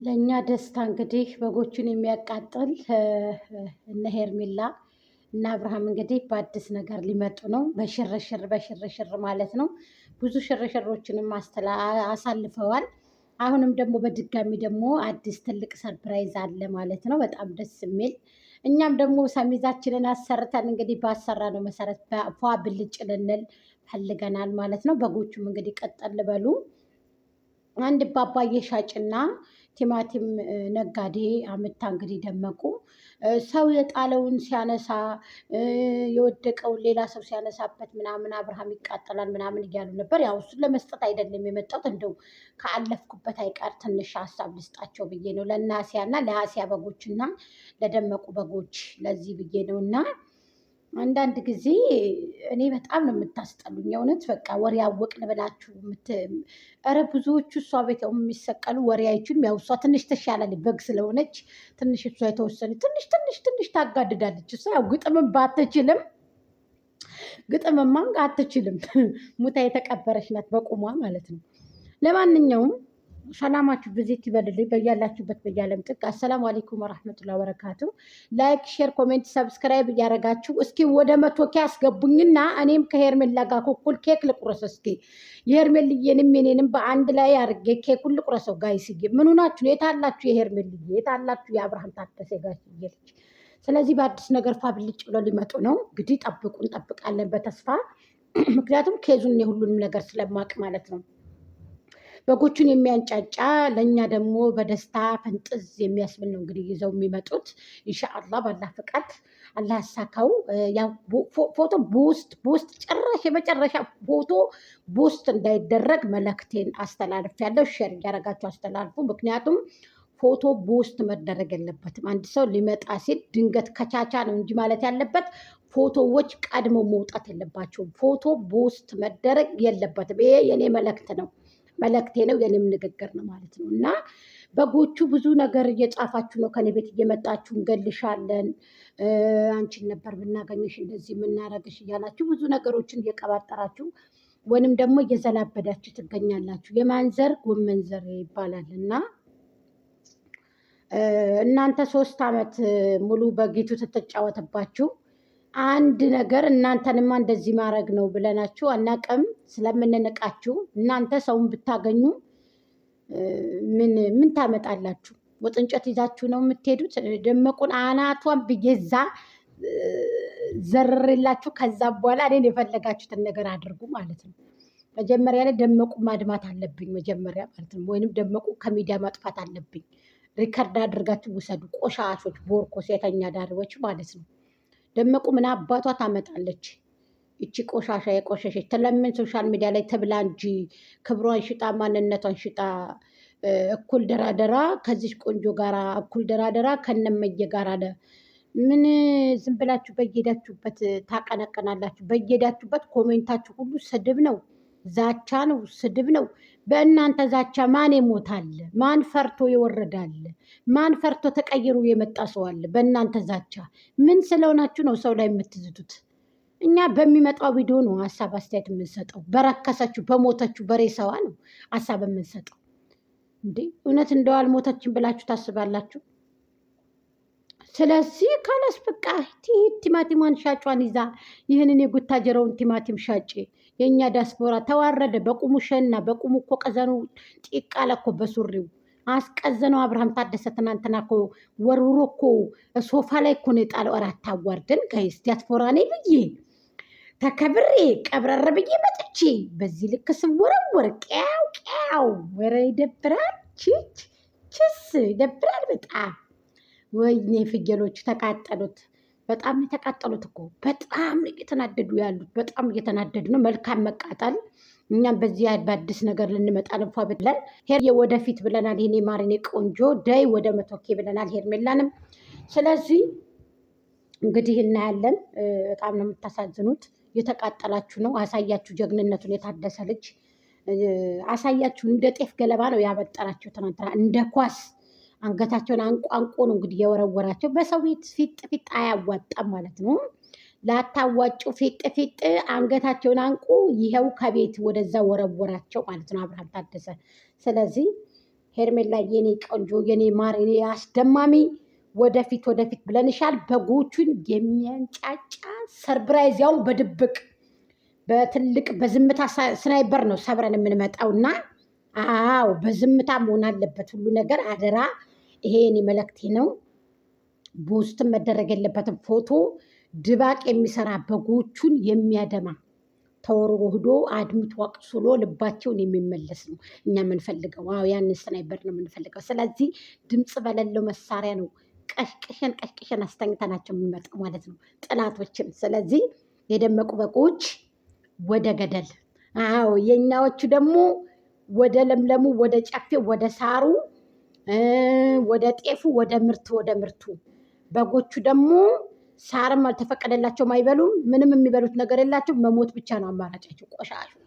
ለእኛ ደስታ እንግዲህ በጎቹን የሚያቃጥል እነ ሄርሜላ እና አብርሃም እንግዲህ በአዲስ ነገር ሊመጡ ነው። በሽርሽር ማለት ነው። ብዙ ሽርሽሮችንም አሳልፈዋል። አሁንም ደግሞ በድጋሚ ደግሞ አዲስ ትልቅ ሰርፕራይዝ አለ ማለት ነው። በጣም ደስ የሚል እኛም ደግሞ ሰሚዛችንን አሰርተን እንግዲህ ባሰራነው መሰረት ፏ ብልጭ ልንል ፈልገናል ማለት ነው። በጎቹም እንግዲህ ቀጠል በሉ። አንድ ባባዬ ሻጭና ቲማቲም ነጋዴ አምታ እንግዲህ ደመቁ ሰው የጣለውን ሲያነሳ የወደቀውን ሌላ ሰው ሲያነሳበት ምናምን አብርሃም ይቃጠላል ምናምን እያሉ ነበር። ያው እሱን ለመስጠት አይደለም የመጣሁት፣ እንደው ከአለፍኩበት አይቀር ትንሽ ሀሳብ ልስጣቸው ብዬ ነው። ለአሲያ እና ለአሲያ በጎች እና ለደመቁ በጎች ለዚህ ብዬ ነው። እና አንዳንድ ጊዜ እኔ በጣም ነው የምታስጠሉኝ። የእውነት በቃ ወሬ ያወቅን ብላችሁ ኧረ ብዙዎቹ እሷ ቤት የሚሰቀሉ ወሬ አይችሉም። ያው እሷ ትንሽ ትሻላለች በግ ስለሆነች ትንሽ እሷ የተወሰነ ትንሽ ታጋድዳለች። እሷ ያው ግጥምም ባትችልም ግጥምማ አትችልም ሙታ የተቀበረች ናት በቁሟ ማለት ነው። ለማንኛውም ሰላማችሁ ብዜት ይበልልኝ በያላችሁበት በያለም ጥግ። አሰላሙ አለይኩም ወራህመቱላሂ ወበረካቱ። ላይክ ሼር ኮሜንት ሰብስክራይብ እያደረጋችሁ እስኪ ወደ 100 ኬ አስገቡኝና እኔም ከሄርሜላ ጋር እኩል ኬክ ልቁረስ። እስኪ የሄርሜልዬንም የኔንም በአንድ ላይ አድርጌ ኬኩን ልቁረሰው። ጋይስዬ ምን ሆናችሁ ነው? የታላችሁ የሄርሜልዬ? የታላችሁ የአብርሃም ታደሰ ጋሽዬ ልጅ? ስለዚህ በአዲስ ነገር ፋብልጭ ብለው ሊመጡ ነው። እንግዲህ ጠብቁ፣ እንጠብቃለን በተስፋ ምክንያቱም ኬዙን የሁሉንም ነገር ስለማቅ ማለት ነው። በጎቹን የሚያንጫጫ ለእኛ ደግሞ በደስታ ፈንጥዝ የሚያስብል ነው እንግዲህ ይዘው የሚመጡት። ኢንሻአላህ ባላ ፍቃድ አላህ ያሳካው። ፎቶ በውስጥ ጭራሽ የመጨረሻ ፎቶ በውስጥ እንዳይደረግ መልእክቴን አስተላልፍ ያለው ሼር እያደረጋችሁ አስተላልፉ። ምክንያቱም ፎቶ በውስጥ መደረግ የለበትም። አንድ ሰው ሊመጣ ሲል ድንገት ከቻቻ ነው እንጂ ማለት ያለበት ፎቶዎች ቀድመው መውጣት የለባቸውም። ፎቶ በውስጥ መደረግ የለበትም። ይሄ የኔ መልእክት ነው፣ መልእክቴ ነው፣ የኔም ንግግር ነው ማለት ነው። እና በጎቹ ብዙ ነገር እየጻፋችሁ ነው። ከኔ ቤት እየመጣችሁ እንገልሻለን፣ አንቺን ነበር ብናገኝሽ እንደዚህ የምናረግሽ እያላችሁ ብዙ ነገሮችን እየቀባጠራችሁ ወይንም ደግሞ እየዘላበዳችሁ ትገኛላችሁ። የማንዘር ጎመንዘር ይባላል። እና እናንተ 3 ዓመት ሙሉ በጌቱ ስትጫወትባችሁ አንድ ነገር እናንተንማ እንደዚህ ማድረግ ነው ብለናችሁ አናቅም። ስለምንንቃችሁ እናንተ ሰውን ብታገኙ ምን ታመጣላችሁ? ወጥ እንጨት ይዛችሁ ነው የምትሄዱት። ደመቁን አናቷን ብዬዛ ዘርሬላችሁ ከዛ በኋላ እኔን የፈለጋችሁትን ነገር አድርጉ ማለት ነው። መጀመሪያ ላይ ደመቁ ማድማት አለብኝ መጀመሪያ ማለት ነው። ወይንም ደመቁ ከሚዲያ ማጥፋት አለብኝ። ሪከርድ አድርጋችሁ ውሰዱ። ቆሻሾች፣ ቦርኮ፣ ሴተኛ ዳሪዎች ማለት ነው። ደመቁ ምን አባቷ ታመጣለች? እቺ ቆሻሻ የቆሸሸች ተለምን ሶሻል ሚዲያ ላይ ተብላ እንጂ ክብሯን ሽጣ ማንነቷን ሽጣ እኩል ደራደራ ከዚች ቆንጆ ጋራ እኩል ደራደራ ከነመየ ጋር አለ። ምን ዝም ብላችሁ በየሄዳችሁበት ታቀነቀናላችሁ? በየሄዳችሁበት ኮሜንታችሁ ሁሉ ስድብ ነው፣ ዛቻ ነው፣ ስድብ ነው። በእናንተ ዛቻ ማን ይሞታል? ማን ፈርቶ ይወረዳል? ማን ፈርቶ ተቀይሮ የመጣ ሰው አለ? በእናንተ ዛቻ ምን ስለሆናችሁ ነው ሰው ላይ የምትዝቱት? እኛ በሚመጣው ቪዲዮ ነው ሀሳብ አስተያየት የምንሰጠው። በረከሰችሁ በሞተችሁ በሬሳዋ ነው ሀሳብ የምንሰጠው። እንዴ እውነት እንደው አልሞተችም ብላችሁ ታስባላችሁ? ስለዚህ ካላስ በቃ ቲማቲሟን ሻጯን ይዛ ይህንን የጉታጀረውን ቲማቲም ሻጭ የእኛ ዲያስፖራ ተዋረደ። በቁሙ ሸና በቁሙ እኮ ቀዘኑ ጢቅ አለ እኮ በሱሪው አስቀዘነው። አብርሃም ታደሰ ትናንትና እኮ ወርውሮ እኮ ሶፋ ላይ እኮ ነው የጣለው። ኧረ አታዋርደን ጋይስ። ዲያስፖራ ነኝ ብዬ ተከብሬ ቀብረር ብዬ መጥቼ በዚህ ልክ ስወረወር ቅያው ቅያው። ወረ ይደብራል። ችስ ይደብራል በጣም። ወይኔ ፍየሎቹ ተቃጠሉት። በጣም የተቃጠሉት እኮ በጣም እየተናደዱ ያሉት በጣም እየተናደዱ ነው። መልካም መቃጠል። እኛም በዚህ በአዲስ ነገር ልንመጣ ልንፏ ብለን ሄር ወደፊት ብለናል። ይሄኔ ማሪኔ ቆንጆ ደይ ወደ 100 ኬ ብለናል ሄርሜላንም። ስለዚህ እንግዲህ እናያለን። በጣም ነው የምታሳዝኑት። የተቃጠላችሁ ነው። አሳያችሁ ጀግንነቱን። የታደሰ ልጅ አሳያችሁ። እንደ ጤፍ ገለባ ነው ያበጠራቸው ትናንትና እንደ ኳስ አንገታቸውን አንቋንቆ ነው እንግዲህ የወረወራቸው። በሰው ቤት ፊጥ ፊጥ አያዋጣም ማለት ነው። ላታዋጩ ፊጥ ፊጥ አንገታቸውን አንቁ። ይኸው ከቤት ወደዛ ወረወራቸው ማለት ነው አብርሃም ታደሰ። ስለዚህ ሄርሜላ የኔ ቆንጆ የኔ ማር የኔ አስደማሚ ወደፊት ወደፊት ብለንሻል። በጎቹን የሚያንጫጫ ሰርፕራይዝ ያው በድብቅ በትልቅ በዝምታ ስናይበር ነው ሰብረን የምንመጣውና አዎ በዝምታ መሆን አለበት ሁሉ ነገር አደራ። ይሄ የኔ መልእክቴ ነው። በውስጥም መደረግ የለበትም። ፎቶ ድባቅ የሚሰራ በጎቹን የሚያደማ ተወርሮ ሂዶ አድምቶ አቅስሎ ልባቸውን የሚመለስ ነው እኛ የምንፈልገው። አዎ ያንን ስናይበር ነው የምንፈልገው። ስለዚህ ድምፅ በሌለው መሳሪያ ነው ቀሽቅሸን አስተኝተናቸው የምንመጣው ማለት ነው ጥላቶችን። ስለዚህ የደመቁ በጎች ወደ ገደል፣ አዎ የኛዎቹ ደግሞ ወደ ለምለሙ፣ ወደ ጨፌ፣ ወደ ሳሩ፣ ወደ ጤፉ፣ ወደ ምርቱ። በጎቹ ደግሞ ሳርም አልተፈቀደላቸውም፣ አይበሉም። ምንም የሚበሉት ነገር የላቸው፣ መሞት ብቻ ነው አማራጫቸው ቆሻሾች።